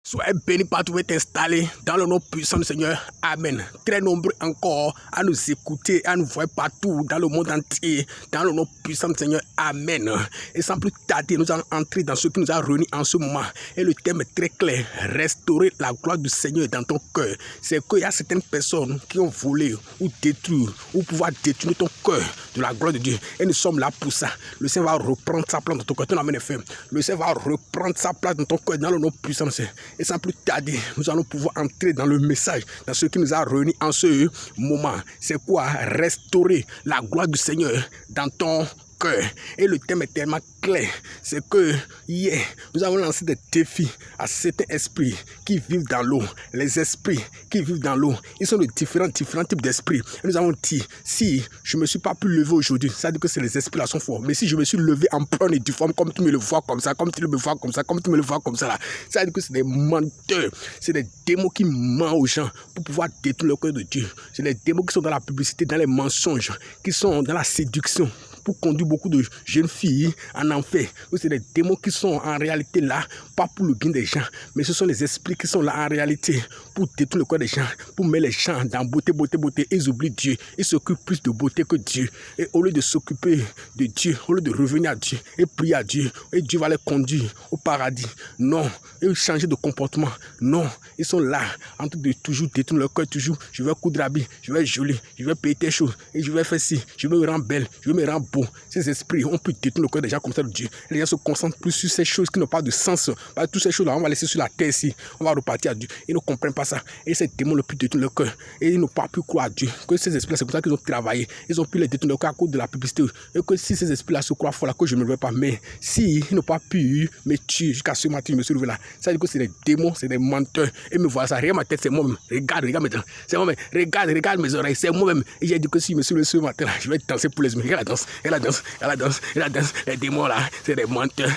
Sois béni partout où tu es installé, dans le nom puissant du Seigneur. Amen. Très nombreux encore à nous écouter, à nous voir partout, dans le monde entier, dans le nom puissant du Seigneur. Amen. Et sans plus tarder, nous allons entrer dans ce qui nous a réunis en ce moment. Et le thème est très clair. Restaurer la gloire du Seigneur dans ton cœur. C'est qu'il y a certaines personnes qui ont volé ou détruit, ou pouvoir détruire ton cœur de la gloire de Dieu. Et nous sommes là pour ça. Le Seigneur va reprendre sa place dans ton cœur. Le Seigneur va reprendre sa place dans ton cœur, dans le nom puissant du Seigneur. Et sans plus tarder, nous allons pouvoir entrer dans le message, dans ce qui nous a réunis en ce moment. C'est quoi? Restaurer la gloire du Seigneur dans ton cœur. Et le thème est tellement clair. C'est que hier, nous avons lancé des défis à certains esprits qui vivent dans l'eau. Les esprits qui vivent dans l'eau, ils sont de différents types d'esprits. Et nous avons dit, si je ne me suis pas pu lever aujourd'hui, ça veut dire que c'est les esprits là sont forts. Mais si je me suis levé en prône et difforme, comme tu me le vois comme ça, comme tu me le vois comme ça, comme tu me le vois comme ça là, ça veut dire que c'est des menteurs. C'est des démons qui mentent aux gens pour pouvoir détruire le cœur de Dieu. C'est des démons qui sont dans la publicité, dans les mensonges, qui sont dans la séduction, pour conduire beaucoup de jeunes filles en enfer. C'est des démons qui sont en réalité là, pas pour le bien des gens, mais ce sont les esprits qui sont là en réalité pour détruire le corps des gens, pour mettre les gens dans beauté. Ils oublient Dieu. Ils s'occupent plus de beauté que Dieu. Et au lieu de s'occuper de Dieu, au lieu de revenir à Dieu et prier à Dieu, et Dieu va les conduire au paradis. Non. Ils changer de comportement. Non. Ils sont là en train de toujours détruire leur cœur, toujours. Je vais coudre l'habit, je vais jolie, je vais payer tes choses, et je vais faire ci, je vais me rendre belle, je vais me rendre beau. Ces esprits ont pu détruire le cœur des gens comme ça de Dieu. Les gens se concentrent plus sur ces choses qui n'ont pas de sens. Parce que toutes ces choses-là, on va laisser sur la terre ici. On va repartir à Dieu. Ils ne comprennent pas ça. Et ces démons ont pu détruire leur cœur. Et ils n'ont pas pu croire à Dieu. Que ces esprits-là, c'est pour ça qu'ils ont travaillé. Ils ont pu les détruire leur cœur à cause de la publicité. Et que si ces esprits-là se croient forts là, que je ne me lève pas. Mais si ils n'ont pas pu me tuer jusqu'à ce matin, je me suis levé là. Ça veut dire que c'est des démons, c'est des menteurs. Et me voilà ça. Regarde ma tête, c'est moi-même. Regarde maintenant. C'est moi-même. Regarde mes oreilles, c'est moi-même. Et j'ai dit que si je me suis levé ce matin là, je vais danser pour les humains. Regarde la danse. Les démons là, c'est des menteurs.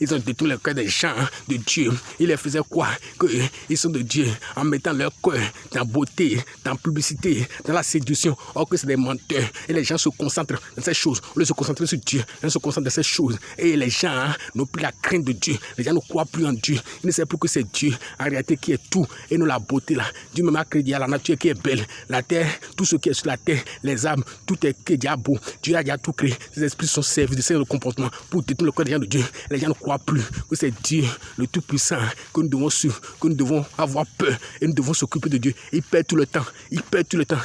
Ils ont détruit le cœur des gens de Dieu. Ils les faisaient quoi? Qu'ils sont de Dieu en mettant leur cœur dans beauté, dans publicité, dans la séduction. Or que c'est des menteurs. Et les gens se concentrent dans ces choses. Au lieu de se concentrer sur Dieu, ils se concentrent dans ces choses. Et les gens n'ont plus la crainte de Dieu. Les gens ne croient plus en Dieu. Ils ne savent plus que c'est Dieu en réalité qui est tout. Et nous la beauté là. Dieu même a créé à la nature qui est belle. La terre, tout ce qui est sur la terre, les âmes, tout est que Dieu a beau. Dieu a déjà tout créé. Ces esprits sont servis de ces comportements pour détruire le cœur des gens de Dieu. Les gens ne croient plus que c'est Dieu, le Tout-Puissant, que nous devons suivre, que nous devons avoir peur et nous devons s'occuper de Dieu. Ils perdent tout le temps.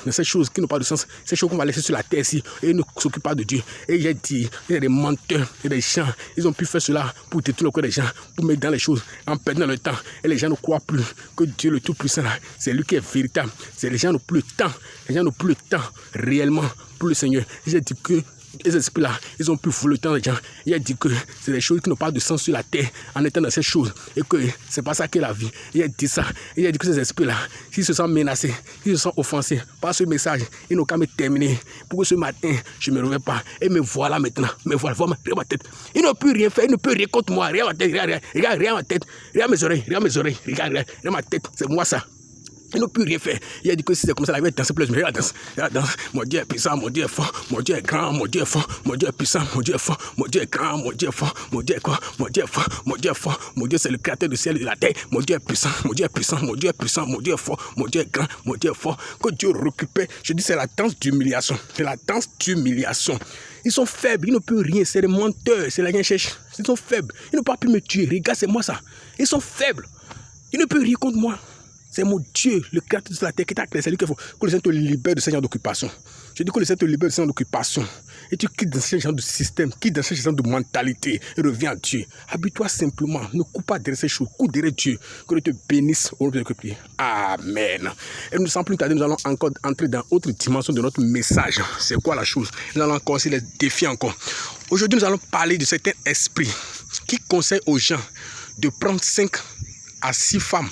Dans ces choses qui n'ont pas de sens. Ces choses qu'on va laisser sur la terre ici et ils ne s'occupent pas de Dieu. Et j'ai dit, il y a des menteurs et des gens. Ils ont pu faire cela pour détruire le cœur des gens, pour mettre dans les choses en perdant le temps. Et les gens ne croient plus que Dieu, le Tout-Puissant, c'est lui qui est véritable. C'est les gens n'ont plus le temps. Les gens n'ont plus le temps réellement pour le Seigneur. J'ai dit que les esprits-là, ils ont pu voler le temps des gens. Il a dit que c'est des choses qui n'ont pas de sens sur la terre en étant dans ces choses. Et que c'est pas ça qu'est la vie. Il a dit ça. Il a dit que ces esprits-là, s'ils se sentent menacés, s'ils se sentent offensés par ce message, ils n'ont qu'à me terminer. Pour que ce matin, je ne me réveille pas. Et me voilà maintenant. Me voilà, regarde ma tête. Ils n'ont plus rien fait. Ils ne peuvent rien contre moi. Regarde ma tête. Regarde ma tête. Regarde mes oreilles. Regarde ma tête. C'est moi ça. Ils n'ont plus rien fait. Il a dit que si c'est comme ça, il va danser plus. Mais la danse. Mon Dieu est puissant, mon Dieu est fort, mon Dieu est grand, mon Dieu est fort, mon Dieu est puissant, mon Dieu est fort, mon Dieu est grand, mon Dieu est fort, mon Dieu est quoi? Mon Dieu est fort, mon Dieu est fort, mon Dieu c'est le créateur du ciel et de la terre. Mon Dieu est puissant, mon Dieu est puissant, mon Dieu est puissant, mon Dieu est fort, mon Dieu est grand, mon Dieu est fort. Que Dieu récupère. Je dis c'est la danse d'humiliation. C'est la danse d'humiliation. Ils sont faibles, ils ne peuvent rien, c'est des menteurs, c'est la cherche. Ils sont faibles, ils n'ont pas pu me tuer. Regarde, c'est moi ça. Ils sont faibles, ils ne peuvent rien contre moi. C'est mon Dieu, le créateur de la terre qui t'a créé. C'est lui qu'il faut que le Seigneur te libère de ce genre d'occupation. Je dis que le Seigneur te libère de ce genre d'occupation. Et tu quittes dans ce genre de système, quittes dans ce genre de mentalité et reviens à Dieu. Habille-toi simplement. Ne coupe pas derrière ces choses. Coupe derrière Dieu. Que Dieu te bénisse au nom de Christ. Amen. Et nous, sans plus tarder, nous allons encore entrer dans autre dimension de notre message. C'est quoi la chose? Nous allons encore essayer les défier encore. Aujourd'hui, nous allons parler de certains esprits qui conseillent aux gens de prendre 5 à 6 femmes.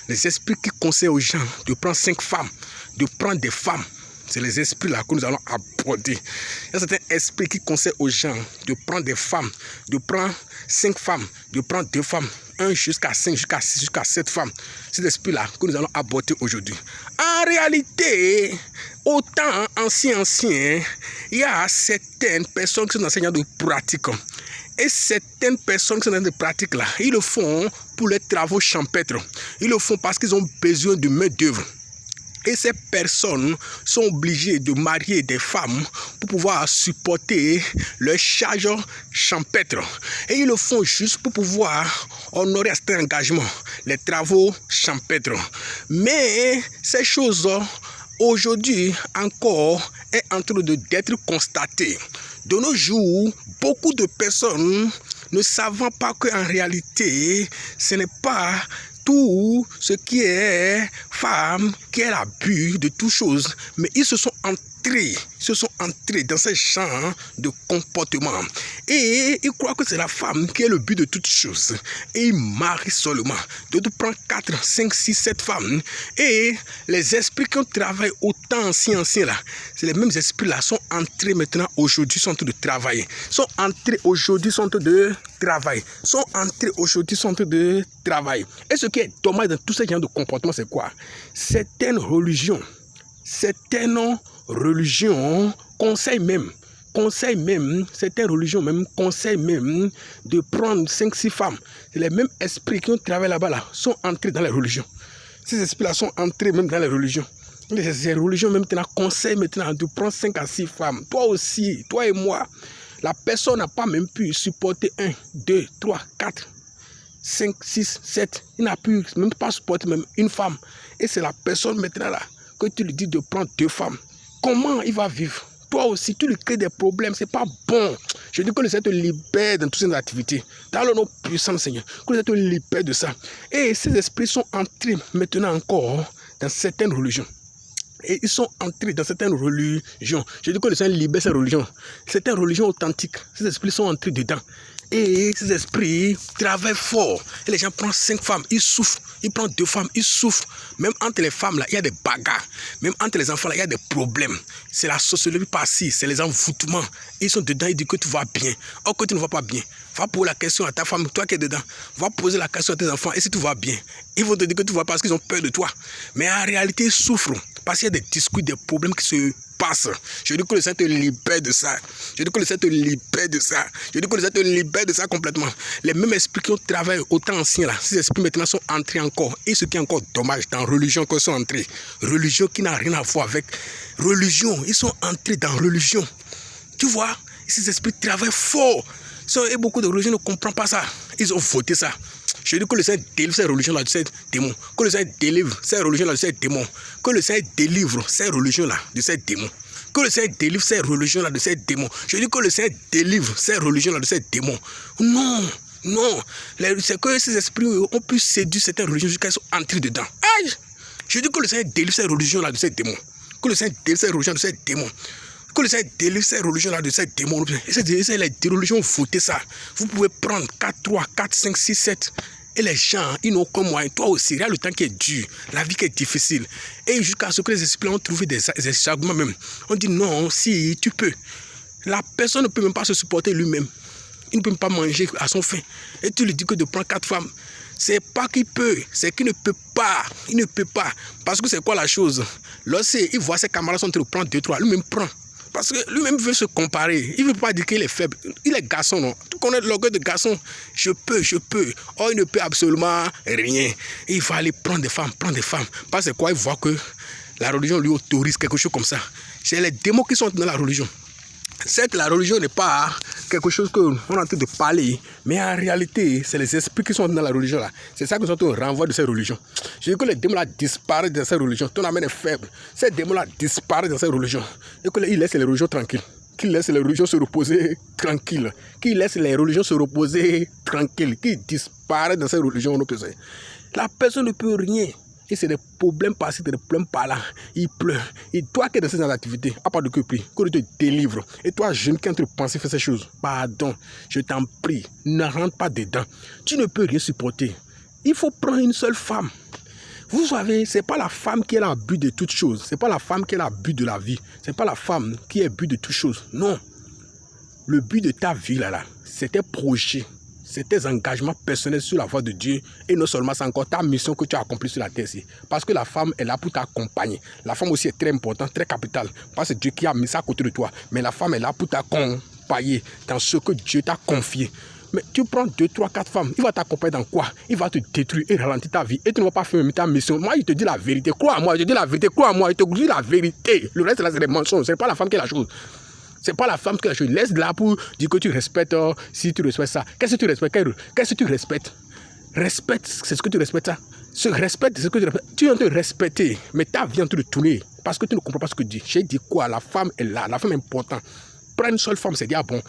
Les esprits qui conseillent aux gens de prendre 5 femmes, de prendre des femmes. C'est les esprits là que nous allons aborder. Il y a certains esprits qui conseillent aux gens de prendre des femmes, de prendre 5 femmes, de prendre 2 femmes, 1 jusqu'à 5, jusqu'à 6, jusqu'à 7 femmes. C'est l'esprit là que nous allons aborder aujourd'hui. En réalité, au temps ancien, il y a certaines personnes qui sont dans ce genre de pratique. Et certaines personnes qui sont dans cette pratique-là, ils le font pour les travaux champêtres. Ils le font parce qu'ils ont besoin de main-d'œuvre. Et ces personnes sont obligées de marier des femmes pour pouvoir supporter leurs charges champêtres. Et ils le font juste pour pouvoir honorer cet engagement, les travaux champêtres. Mais ces choses, aujourd'hui encore, est en train d'être constatées. De nos jours, beaucoup de personnes ne savent pas qu'en réalité, ce n'est pas tout ce qui est femme, qui est l'abus de toutes choses, mais ils se sont entrés dans ce genre de comportement. Et ils croient que c'est la femme qui est le but de toutes choses. Et ils marient seulement. D'autres prennent 4, 5, 6, 7 femmes. Et les esprits qui ont travaillé autant anciens là, c'est les mêmes esprits là, sont entrés maintenant aujourd'hui, sont en train de travailler. Sont entrés aujourd'hui, sont en train de travailler. Sont entrés aujourd'hui, sont en train de travailler. Et ce qui est dommage dans tous ces genres de comportements, c'est quoi? Certaines religions conseillent même, certaines religions même conseillent même de prendre 5-6 femmes. Les mêmes esprits qui ont travaillé là-bas sont entrés dans les religions. Ces esprits-là sont entrés même dans les religions. Ces religions maintenant conseillent maintenant de prendre 5 à 6 femmes. Toi aussi, toi et moi, la personne n'a pas même pu supporter 1, 2, 3, 4, 5, 6, 7. Il n'a pu même pas supporter même une femme. Et c'est la personne maintenant là que tu lui dis de prendre 2 femmes. Comment il va vivre? Toi aussi, tu lui crées des problèmes, c'est pas bon. Je dis que le Seigneur te libère dans toutes ces activités. Dans le nom puissant, Seigneur, que le Seigneur te libère de ça. Et ces esprits sont entrés maintenant encore dans certaines religions. Et ils sont entrés dans certaines religions. Je dis que le Seigneur libère ces religions. Certaines religions authentiques, ces esprits sont entrés dedans. Et ces esprits travaillent fort. Et les gens prennent 5 femmes, ils souffrent. Ils prennent 2 femmes, ils souffrent. Même entre les femmes, là, il y a des bagarres. Même entre les enfants, là, il y a des problèmes. C'est la sociologie par-ci, c'est les envoûtements. Ils sont dedans, ils disent que tu vas bien. Or que tu ne vas pas bien. Va poser la question à ta femme, toi qui es dedans. Va poser la question à tes enfants, et si tu vas bien? Ils vont te dire que tu vas pas parce qu'ils ont peur de toi. Mais en réalité, ils souffrent. Parce qu'il y a des discours, des problèmes qui se passent. Je dis que le Seigneur te libère de ça. Je dis que le Seigneur te libère de ça. Je dis que le Seigneur te libère de ça complètement. Les mêmes esprits qui ont travaillé autant anciens là, ces esprits maintenant sont entrés encore. Et ce qui est encore dommage, dans la religion qu'ils sont entrés. Religion qui n'a rien à voir avec religion. Ils sont entrés dans religion. Tu vois, ces esprits travaillent fort. Et beaucoup de religions ne comprennent pas ça. Ils ont voté ça. Je dis que le Seigneur délivre ces religions-là de ces démons. Que le Seigneur délivre ces religions-là de ces démons. Que le Seigneur délivre ces religions-là de ces démons. Que le Seigneur délivre ces religions-là de ces démons. Je dis que le Seigneur délivre ces religions-là de ces démons. Non, non. C'est que ces esprits ont pu séduire certaines religions jusqu'à ce qu'ils sont entrés dedans. Aïe! Je dis que le Seigneur délivre ces religions-là de ces démons. Que le Seigneur délivre ces religions de ces démons. Que le Seigneur délivre ces religions-là de ces démons. Et les religions ont voté ça. Vous pouvez prendre 4, 3, 4, 5, 6, 7. Et les gens, ils n'ont qu'un moyen. Toi aussi, il y a le temps qui est dur, la vie qui est difficile. Et jusqu'à ce que les esprits ont trouvé des arguments même. On dit non, si tu peux. La personne ne peut même pas se supporter lui-même. Il ne peut même pas manger à son faim. Et tu lui dis que de prendre 4 femmes. C'est pas qu'il peut, c'est qu'il ne peut pas. Il ne peut pas. Parce que c'est quoi la chose? Lorsqu'il voit ses camarades sont en train de prendre 2, 3, lui-même prend. Parce que lui-même veut se comparer. Il ne veut pas dire qu'il est faible. Il est garçon, non? Tu connais l'orgueil de garçon. Je peux. Or, il ne peut absolument rien. Il va aller prendre des femmes. Parce que quoi? Il voit que la religion lui autorise quelque chose comme ça. C'est les démons qui sont dans la religion. Certes, la religion n'est pas quelque chose qu'on est en train de parler, mais en réalité, c'est les esprits qui sont dans la religion là. C'est ça que nous sommes renvoie de ces religions. Je dis que les démons là disparaissent dans ces religions. Ton âme est faible. Ces démons là disparaissent dans ces religions. Et qu'ils laissent les religions tranquilles. Qu'ils laissent les religions se reposer tranquilles. Qu'ils laissent les religions se reposer tranquilles. Qu'ils disparaissent dans ces religions. La personne ne peut rien. Et c'est des problèmes par-ci, des problèmes par-là. Il pleure. Et toi qui es dans ces activités, à part de que prie, que Dieu te délivre. Et toi, jeune qui es en train de penser faire ces choses, pardon, je t'en prie, ne rentre pas dedans. Tu ne peux rien supporter. Il faut prendre une seule femme. Vous savez, ce n'est pas la femme qui est la but de toutes choses. Ce n'est pas la femme qui est la but de la vie. Ce n'est pas la femme qui est but de toutes choses. Non. Le but de ta vie, là, c'est tes projets. C'est tes engagements personnels sur la voie de Dieu. Et non seulement, c'est encore ta mission que tu as accomplie sur la terre ici. Parce que la femme est là pour t'accompagner. La femme aussi est très importante, très capitale. Parce que c'est Dieu qui a mis ça à côté de toi. Mais la femme est là pour t'accompagner. t'accompagner dans ce que Dieu t'a confié. Mais tu prends 2, 3, 4 femmes, il va t'accompagner dans quoi? Il va te détruire et ralentir ta vie. Et tu ne vas pas faire ta mission. Moi, il te dit la vérité. Crois à moi, je te dis la vérité. Crois à moi, il te dit la vérité. Le reste, là, c'est des mensonges. Ce n'est pas la femme qui est la chose. C'est pas la femme qui est la chose. Laisse là pour dire que tu respectes. Si tu respectes ça. Qu'est-ce que tu respectes? Qu'est-ce que tu respectes? Respecte, c'est ce que tu respectes ça. Ce respect, c'est ce que tu respectes. Tu viens de respecter, mais ta vie est en train de tourner. Parce que tu ne comprends pas ce que tu dis. J'ai dit quoi? La femme est là. La femme est importante. Prends une seule femme, c'est dire, bon,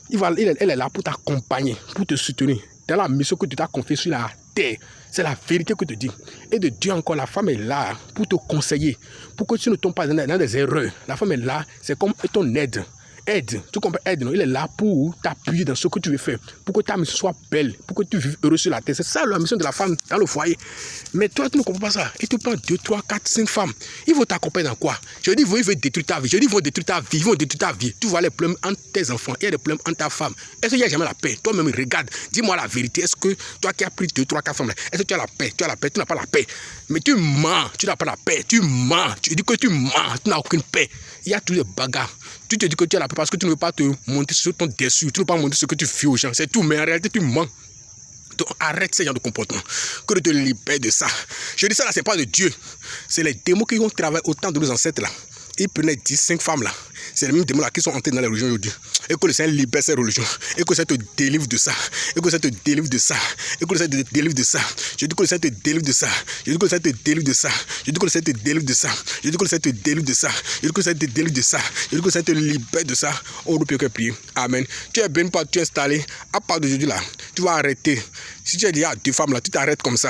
elle est là pour t'accompagner, pour te soutenir. Dans la mission que tu t'as confiée sur la terre, c'est la vérité que tu dis. Et de Dieu encore, la femme est là pour te conseiller, pour que tu ne tombes pas dans des erreurs. La femme est là, c'est comme ton aide. Aide, tu comprends, aide, non? Il est là pour t'appuyer dans ce que tu veux faire, pour que ta mission soit belle, pour que tu vives heureux sur la terre. C'est ça la mission de la femme dans le foyer. Mais toi, tu ne comprends pas ça. Et tu prends 2, 3, 4, 5 femmes. Ils vont t'accompagner dans quoi? Je dis, ils vont détruire ta vie. Je dis, ils vont détruire ta vie. Ils vont détruire ta vie. Tu vois les problèmes entre tes enfants. Il y a des problèmes entre ta femme. Est-ce qu'il n'y a jamais la paix? Toi-même, regarde. Dis-moi la vérité. Est-ce que toi qui as pris 2, 3, 4 femmes, est-ce que tu as la paix? Tu as la paix. Tu n'as pas la paix. Mais tu mens. Tu n'as pas la paix. Tu mens. Tu dis que tu mens. Tu n'as aucune paix. Il y a tous les bagarres. Tu te dis que tu as la paix parce que tu ne veux pas te monter sur ton dessus. Tu ne veux pas montrer ce que tu fais aux gens. C'est tout. Mais en réalité, tu mens. Donc, arrête ce genre de comportement. Que de te libérer de ça. Je dis ça là, c'est pas de Dieu. C'est les démons qui ont travaillé autant de nos ancêtres là. Ils prenaient 10, 5 femmes là. C'est les mêmes démons là qui sont entrés dans les religions aujourd'hui. Et que le Seigneur libère ces religions. Et que le Seigneur te délivre de ça. Et que le Seigneur te délivre de ça. Et que le Seigneur te délivre de ça. Je dis que le Seigneur te délivre de ça. Je dis que le Seigneur te délivre de ça. Je dis que le Seigneur te délivre de ça. Je dis que le Seigneur te délivre de ça. Je dis que le Seigneur te délivre de ça. Je dis que le Seigneur te libère de ça. On ne peut que prier. Amen. Tu es bien pas, tu es installé. À part d'aujourd'hui là, tu vas arrêter. Si tu es déjà à 2 femmes là, tu t'arrêtes comme ça.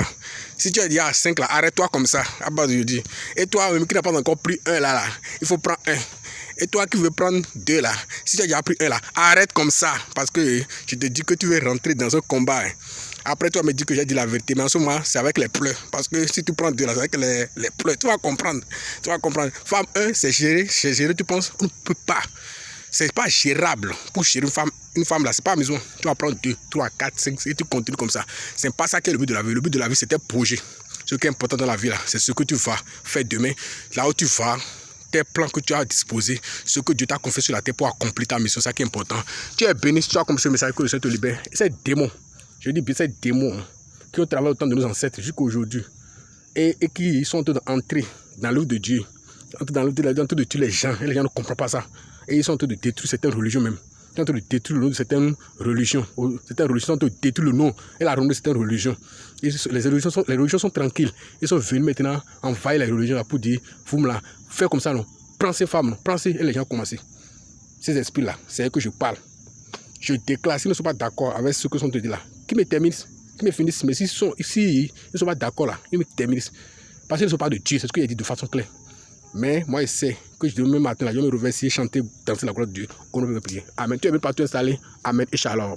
Si tu es déjà à 5 là, arrête-toi comme ça. À part d'aujourd'hui. Et toi, même qui n'a pas encore pris un là, il faut prendre un. Et toi qui veux prendre 2 là, si tu as déjà pris 1 là, arrête comme ça. Parce que je te dis que tu veux rentrer dans un combat. Après, toi me dis que j'ai dit la vérité. Mais en ce moment, c'est avec les pleurs. Parce que si tu prends 2 là, c'est avec les pleurs. Tu vas comprendre. Tu vas comprendre. Femme 1, c'est géré. C'est géré, tu penses, on ne peut pas. C'est pas gérable pour gérer une femme là. C'est pas à maison. Tu vas prendre 2, 3, 4, 5 et tu continues comme ça. C'est pas ça qui est le but de la vie. Le but de la vie, c'est tes projets. Ce qui est important dans la vie là, c'est ce que tu vas faire demain. Là où tu vas. Tes plans que tu as disposés, ce que Dieu t'a confié sur la terre pour accomplir ta mission, c'est ça qui est important. Tu es béni si tu as comme ce message que le Seigneur te libère. Et ces démons, je dis bien ces démons qui ont travaillé au temps de nos ancêtres jusqu'à aujourd'hui et qui sont en train d'entrer dans l'œuvre de Dieu, en train de tuer les gens, et les gens ne comprennent pas ça. Et ils sont en train de détruire certaines religions même. Ils sont en train de détruire le nom de certaines religions. Certaines religions sont en train de détruire le nom et la renommée de certaines religions. Et les religions sont tranquilles. Ils sont venus maintenant envahir les religions là pour dire, vous me la faites comme ça, non. Prends ces femmes, non. Prends ces, et les gens commencent. Ces esprits-là, c'est eux que je parle. Je déclare, s'ils ne sont pas d'accord avec ce que sont te dit là, qui me terminent, qui me finissent, mais s'ils ne sont pas d'accord là, ils me terminent. Parce qu'ils ne sont pas de Dieu, c'est ce qu'il a dit de façon claire. Mais moi, je sais que demain matin, là, je vais me reverser, chanter, danser la gloire de Dieu. On ne peut prier. Amen. Tu es même partout installé. Amen et shalom.